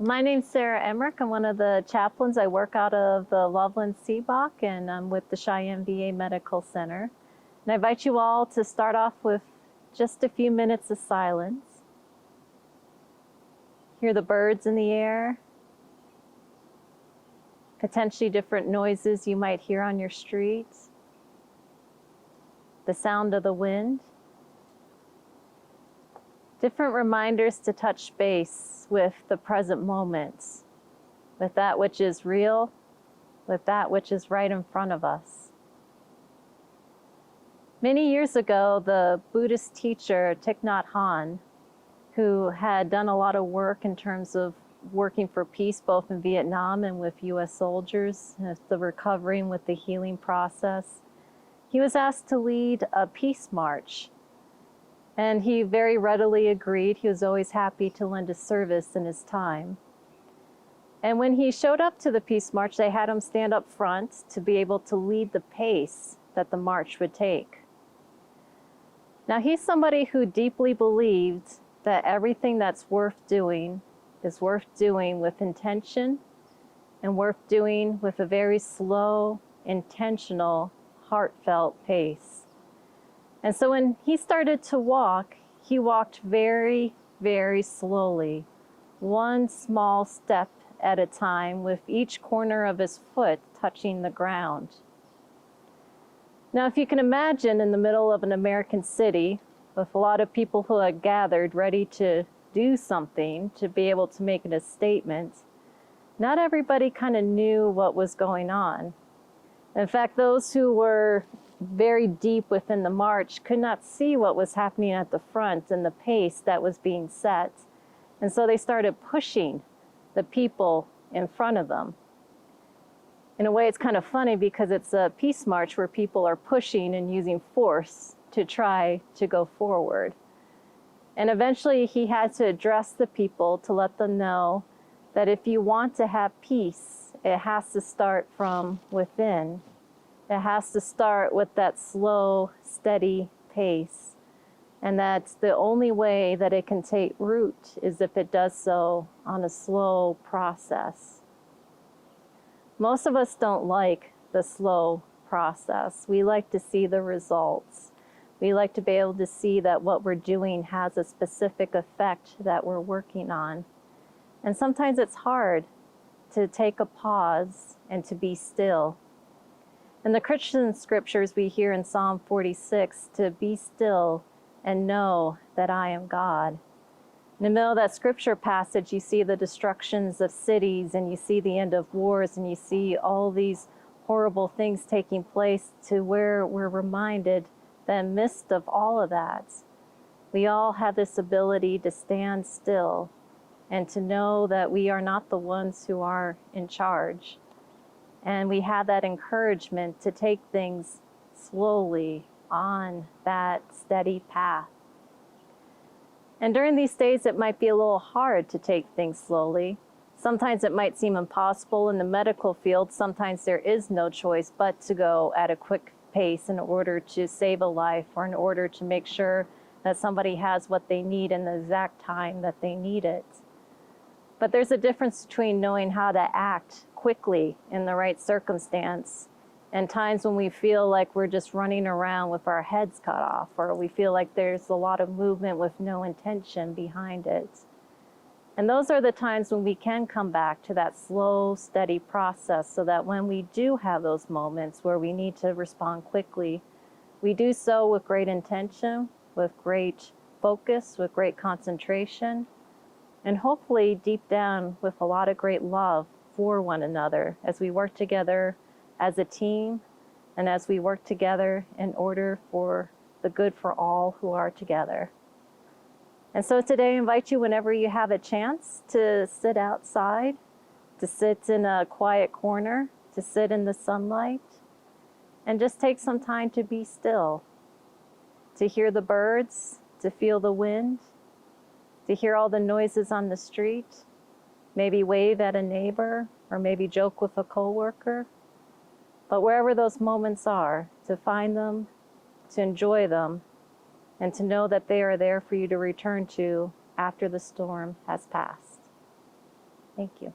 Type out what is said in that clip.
My name's Sara Emmerich. I'm one of the chaplains. I work out of the Loveland Seabach, and I'm with the Cheyenne VA Medical Center. And I invite you all to start off with just a few minutes of silence. Hear the birds in the air, potentially different noises you might hear on your streets, the sound of the wind. Different reminders to touch base with the present moments, with that which is real, with that which is right in front of us. Many years ago, the Buddhist teacher Thich Nhat Hanh, who had done a lot of work in terms of working for peace both in Vietnam and with US soldiers, the recovering with the healing process, he was asked to lead a peace march. And he very readily agreed. He was always happy to lend a service in his time. And when he showed up to the Peace March, they had him stand up front to be able to lead the pace that the march would take. Now, he's somebody who deeply believed that everything that's worth doing is worth doing with intention and worth doing with a very slow, intentional, heartfelt pace. And so when he started to walk, he walked very, very slowly, one small step at a time, with each corner of his foot touching the ground. Now, if you can imagine, in the middle of an American city, with a lot of people who had gathered ready to do something, to be able to make a statement, not everybody kind of knew what was going on. In fact, those who were very deep within the march could not see what was happening at the front and the pace that was being set. And so they started pushing the people in front of them. In a way, it's kind of funny because it's a peace march where people are pushing and using force to try to go forward. And eventually he had to address the people to let them know that if you want to have peace, it has to start from within. It has to start with that slow, steady pace. And that's the only way that it can take root is if it does so on a slow process. Most of us don't like the slow process. We like to see the results. We like to be able to see that what we're doing has a specific effect that we're working on. And sometimes it's hard to take a pause and to be still. In the Christian scriptures, we hear in Psalm 46 to be still and know that I am God. In the middle of that scripture passage, you see the destructions of cities, and you see the end of wars, and you see all these horrible things taking place, to where we're reminded that in the midst of all of that, we all have this ability to stand still and to know that we are not the ones who are in charge. And we have that encouragement to take things slowly on that steady path. And during these days, it might be a little hard to take things slowly. Sometimes it might seem impossible in the medical field. Sometimes there is no choice but to go at a quick pace in order to save a life, or in order to make sure that somebody has what they need in the exact time that they need it. But there's a difference between knowing how to act quickly in the right circumstance and times when we feel like we're just running around with our heads cut off, or we feel like there's a lot of movement with no intention behind it. And those are the times when we can come back to that slow, steady process, so that when we do have those moments where we need to respond quickly, we do so with great intention, with great focus, with great concentration, and hopefully deep down with a lot of great love for one another as we work together as a team, and as we work together in order for the good for all who are together. And so today I invite you, whenever you have a chance, to sit outside, to sit in a quiet corner, to sit in the sunlight, and just take some time to be still, to hear the birds, to feel the wind, to hear all the noises on the street, maybe wave at a neighbor, or maybe joke with a coworker. But wherever those moments are, to find them, to enjoy them, and to know that they are there for you to return to after the storm has passed. Thank you.